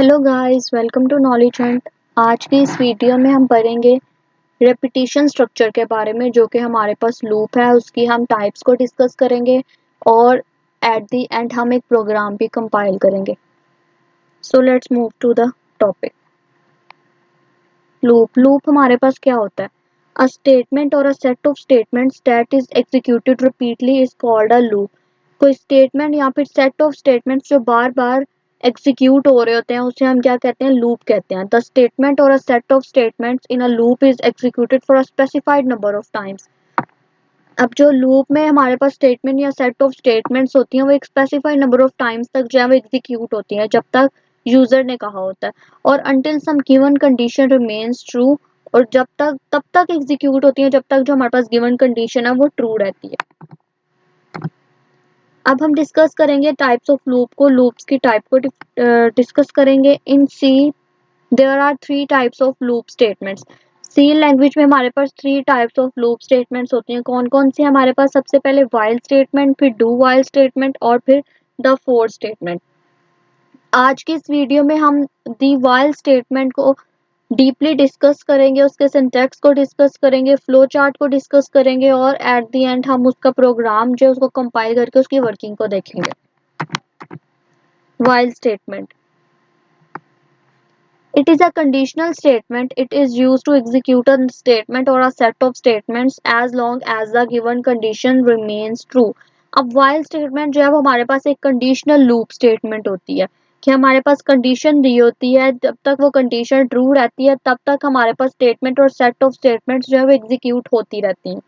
Hello guys, welcome to Knowledge Hunt. आज की इस वीडियो में हम पढ़ेंगे रेपिटेशन स्ट्रक्चर के बारे में, जो कि हमारे पास लूप है उसकी हम टाइप्स को डिस्कस करेंगे और एट द एंड हम एक प्रोग्राम भी कंपाइल करेंगे। So let's move to the topic. Loop हमारे पास क्या होता है? अ स्टेटमेंट और a set of statements that is executed repeatedly is called a loop. कोई स्टेटमेंट या फिर सेट ऑफ स्टेटमेंट्स जो बार बार एग्जीक्यूट हो रहे होते हैं उसे हम क्या कहते हैं? लूप कहते हैं। द स्टेटमेंट और a set of statements in a loop is executed for a specified number of times. अब जो लूप में हमारे पास स्टेटमेंट या सेट ऑफ स्टेटमेंट्स होती हैं वो एक स्पेसिफाइड नंबर ऑफ टाइम्स तक जो है वो एग्जीक्यूट होती हैं, जब तक यूजर ने कहा होता है, और अंटिल सम गिवन कंडीशन रिमेन्स ट्रू, और तब तक एग्जीक्यूट होती है जब तक जो हमारे पास गिवन कंडीशन है वो ट्रू रहती है। अब हम डिस्कस करेंगे टाइप्स ऑफ लूप को, लूप्स की टाइप को डिस्कस करेंगे। In C there are three types of loop statements. C language में हमारे पास three types of loop statements होती हैं। कौन कौन सी हमारे पास? सबसे पहले व्हाइल स्टेटमेंट, फिर डू व्हाइल स्टेटमेंट और फिर द फोर स्टेटमेंट। आज की इस वीडियो में हम दी व्हाइल स्टेटमेंट को डीपली डिस्कस करेंगे, उसके सिंटैक्स को डिस्कस करेंगे, फ्लो चार्ट को डिस्कस करेंगे और एट द एंड हम उसका प्रोग्राम जो है उसको कंपाइल करके उसकी वर्किंग को देखेंगे। While statement, it is a conditional statement. It is used to execute a statement or a set of statements as long as the given condition remains true. अब while statement जो है वो हमारे पास एक conditional loop statement होती है कि हमारे पास कंडीशन दी होती है, जब तक वो कंडीशन ट्रू रहती है तब तक हमारे पास स्टेटमेंट और सेट ऑफ स्टेटमेंट्स जो है वो एग्जीक्यूट होती रहती हैं।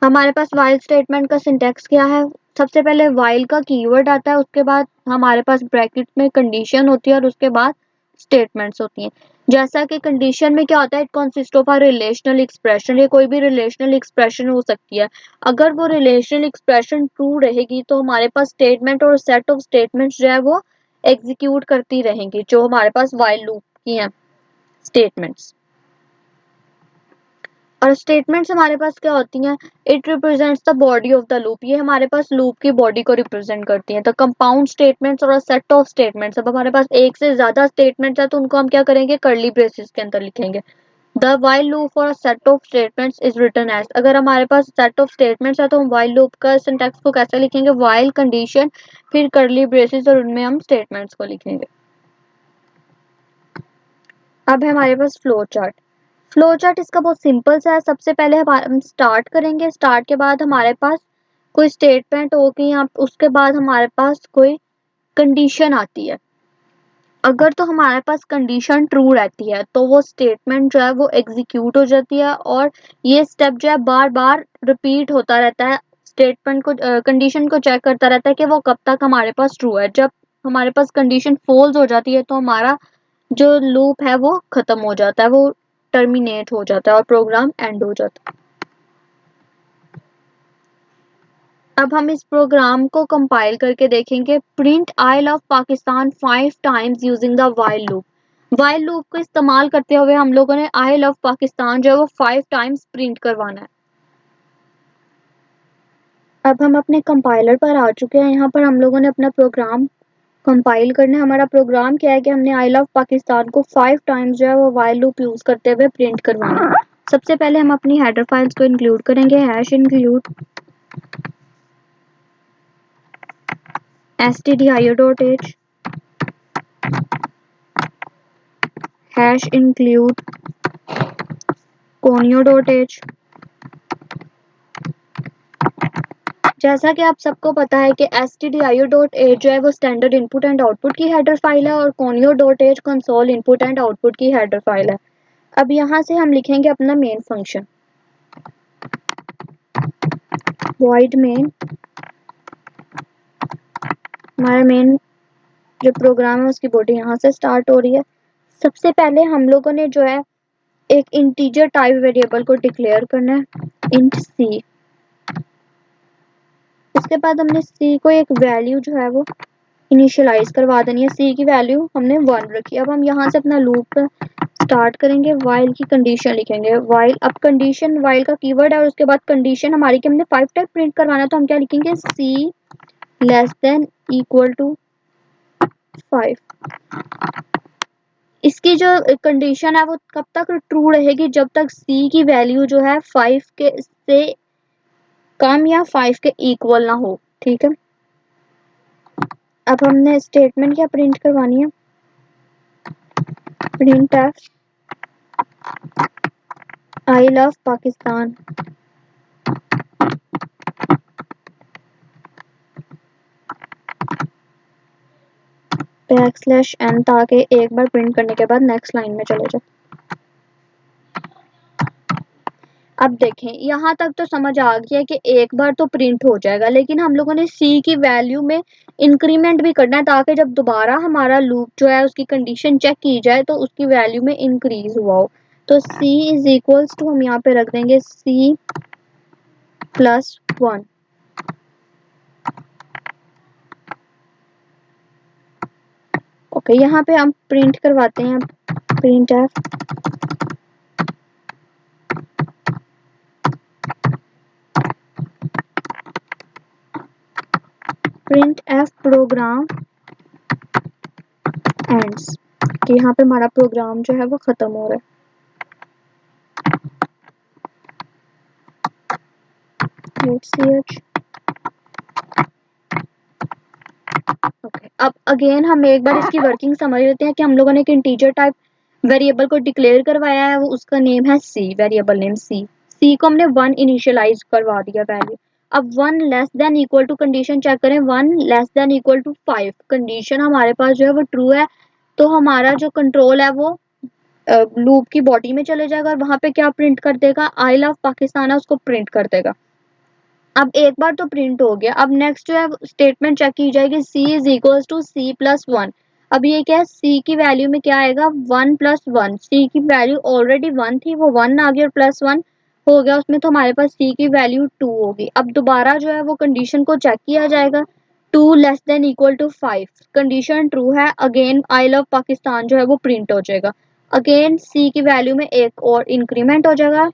हमारे पास while स्टेटमेंट का सिंटैक्स क्या है? सबसे पहले while का कीवर्ड आता है, उसके बाद हमारे पास ब्रैकेट में कंडीशन होती है और उसके बाद स्टेटमेंट्स होती हैं। जैसा कि कंडीशन में क्या होता है, it consist of a relational expression. ये कोई भी रिलेशनल एक्सप्रेशन हो सकती है। अगर वो रिलेशनल एक्सप्रेशन ट्रू रहेगी तो हमारे पास स्टेटमेंट और सेट ऑफ स्टेटमेंट्स जो है वो एग्जीक्यूट करती रहेंगी, जो हमारे पास while लूप की हैं स्टेटमेंट्स। और स्टेटमेंट्स हमारे पास क्या होती हैं? It represents the body of the loop. ये हमारे पास लूप की बॉडी को रिप्रेजेंट करती हैं। द कंपाउंड स्टेटमेंट्स और सेट ऑफ स्टेटमेंट्स। अब हमारे पास एक से ज्यादा स्टेटमेंट्स है तो उनको हम क्या करेंगे? कर्ली ब्रेसेस के अंदर लिखेंगे। The while loop for a set of statements is written as. अगर हमारे पास सेट ऑफ स्टेटमेंट्स है तो हम व्हाइल लूप का सिंटैक्स को कैसे लिखेंगे? व्हाइल कंडीशन, फिर कर्ली ब्रेसेस और उनमें हम स्टेटमेंट्स को लिखेंगे। अब है हमारे पास फ्लो चार्ट। फ्लो चार्ट इसका बहुत सिंपल सा है। सबसे पहले हम स्टार्ट करेंगे, स्टार्ट के बाद हमारे पास कोई स्टेटमेंट होगी, या उसके बाद हमारे पास कोई कंडीशन आती है। अगर तो हमारे पास कंडीशन ट्रू रहती है तो वो स्टेटमेंट जो है वो एग्जीक्यूट हो जाती है, और ये स्टेप जो है बार बार रिपीट होता रहता है। स्टेटमेंट को कंडीशन को चेक करता रहता है कि वो कब तक हमारे पास ट्रू है। जब हमारे पास कंडीशन फॉल्स हो जाती है तो हमारा जो लूप है वो खत्म हो जाता है, वो टर्मिनेट हो जाता है और प्रोग्राम एंड हो जाता है। अब हम इस प्रोग्राम को कंपाइल करके देखेंगे। Print I love Pakistan 5 times using the while loop. While loop को इस्तेमाल करते हुए हम लोगों ने आई लव पाकिस्तान जो है वो 5 टाइम्स प्रिंट करवाना है। अब हम अपने कंपाइलर पर आ चुके हैं। यहाँ पर हम लोगों ने अपना प्रोग्राम कंपाइल करना है। हमारा प्रोग्राम क्या है कि हमने आई लव पाकिस्तान को 5 टाइम्स जो है वो व्हाइल लूप यूज करते हुए प्रिंट करवाना है। सबसे पहले हम अपनी हेडर फाइल्स को इंक्लूड करेंगे। Hash include stdio.h, hash include conio.h। जैसा कि आप सबको पता है कि stdio.h जो है वो स्टैंडर्ड इनपुट एंड आउटपुट की हेडर फाइल है और conio.h console input and output की हेडर फाइल है। अब यहाँ से हम लिखेंगे अपना मेन फंक्शन, void main। हमारा मेन जो प्रोग्राम है उसकी बॉडी यहाँ से स्टार्ट हो रही है। सबसे पहले हम लोगों ने जो है एक इंटीजर टाइप वेरिएबल को डिक्लेयर करना है, इंट सी। उसके बाद हमने सी को एक वैल्यू जो है वो इनिशियलाइज करवा देनी है। सी की वैल्यू हमने 1 रखी। अब हम यहाँ से अपना लूप स्टार्ट करेंगे, वाइल की कंडीशन लिखेंगे। वाइल, अब कंडीशन वाइल का कीवर्ड है और उसके बाद कंडीशन हमारी कि हमने 5 टाइप प्रिंट करवाना है, तो हम क्या लिखेंगे? सी लेस देन इक्वल टू 5। इसकी जो कंडीशन है वो कब तक ट्रू रहेगी, जब तक सी की वैल्यू जो है 5 के से कम या 5 के इक्वल ना हो। ठीक है, अब हमने स्टेटमेंट क्या प्रिंट करवानी है, print F I love Pakistan \n, ताकि एक बार प्रिंट करने के बाद नेक्स्ट लाइन में चले जाए। अब देखें, यहाँ तक तो समझ आ गया कि एक बार तो प्रिंट हो जाएगा, लेकिन हम लोगों ने सी की वैल्यू में इंक्रीमेंट भी करना है, ताकि जब दोबारा हमारा लूप जो है उसकी कंडीशन चेक की जाए तो उसकी वैल्यू में इंक्रीज हुआ हो। तो c इज इक्वल्स टू, हम यहाँ पे रख देंगे c प्लस 1। ओके, यहाँ पे हम प्रिंट करवाते हैं, प्रिंट एफ प्रोग्राम एंड्स, कि यहाँ पे हमारा प्रोग्राम जो है वो खत्म हो रहा है। ओके, अब अगेन हम एक बार इसकी वर्किंग समझ लेते हैं कि हम लोगों ने एक इंटीजर टाइप वेरिएबल को डिक्लेयर करवाया है, वो उसका नेम है सी, वेरिएबल नेम सी को हमने 1 इनिशियलाइज करवा दिया वैल्यू। अब 1 less than equal to condition check करें, 1 less than equal to 5, condition हमारे पास जो है वो ट्रू है, तो हमारा जो कंट्रोल है वो लूप की बॉडी में चले जाएगा और वहां पे क्या प्रिंट कर देगा, आई लव पाकिस्तान है उसको प्रिंट कर देगा। अब एक बार तो प्रिंट हो गया, अब नेक्स्ट जो है स्टेटमेंट चेक की जाएगी, c is equal to c plus 1। अब ये क्या है, c की वैल्यू में क्या आएगा, 1 प्लस 1, c की वैल्यू ऑलरेडी 1 थी, वो 1 आ गया और प्लस 1 हो गया उसमें, तो हमारे पास c की वैल्यू 2 होगी। अब दोबारा जो है वो कंडीशन को चेक किया जाएगा, 2 less than equal to 5, condition true है, अगेन आई लव पाकिस्तान जो है वो प्रिंट हो जाएगा। अगेन c की वैल्यू में एक और इंक्रीमेंट हो जाएगा,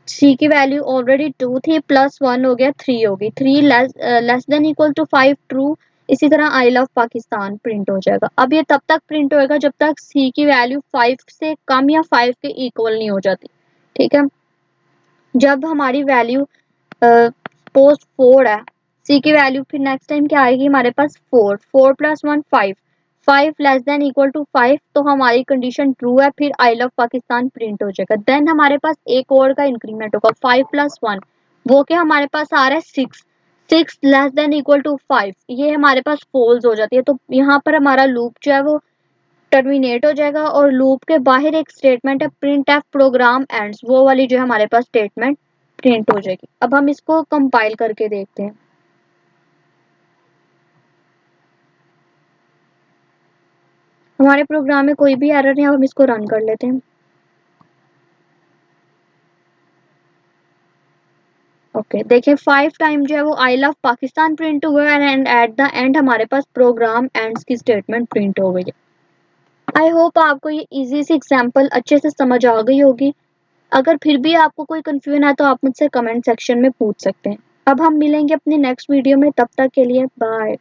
c की वैल्यू ऑलरेडी 2 थी, प्लस 1 हो गया 3 होगी, 3 less than equal to 5 true. इसी तरह आई लव पाकिस्तान प्रिंट हो जाएगा। अब ये तब तक प्रिंट होएगा जब तक c की वैल्यू 5 से कम या 5 के इक्वल नहीं हो जाती। ठीक है, जब हमारी वैल्यू सपोज 4 है, c की वैल्यू फिर नेक्स्ट टाइम क्या आएगी हमारे पास 4, 4 plus 1 5, 5 less than equal to 5, तो हमारी कंडीशन ट्रू है, फिर आई लव पाकिस्तान प्रिंट हो जाएगा। देन हमारे पास एक और का इंक्रीमेंट होगा, 5 प्लस 1, वो क्या हमारे पास आ रहा है 6, 6 लेस देन इक्वल टू 5, ये हमारे पास फॉल्स हो जाती है, तो यहाँ पर हमारा लूप जो है वो टर्मिनेट हो जाएगा और लूप के बाहर एक स्टेटमेंट है, प्रिंट एफ प्रोग्राम एंड्स, वो वाली जो है हमारे पास स्टेटमेंट प्रिंट हो जाएगी। अब हम इसको कंपाइल करके देखते हैं। हमारे प्रोग्राम में कोई भी एरर नहीं, अब हम इसको रन कर लेते हैं। ओके, देखिए 5 टाइम जो है वो आई लव पाकिस्तान प्रिंट हुआ है एंड एट द एंड हमारे पास प्रोग्राम एंड्स की स्टेटमेंट प्रिंट हो गई है। आई होप आपको ये इजी सी एग्जांपल अच्छे से समझ आ गई होगी। अगर फिर भी आपको कोई कंफ्यूजन है तो आप मुझसे कमेंट सेक्शन में पूछ सकते हैं। अब हम मिलेंगे अपनी नेक्स्ट वीडियो में, तब तक के लिए बाय।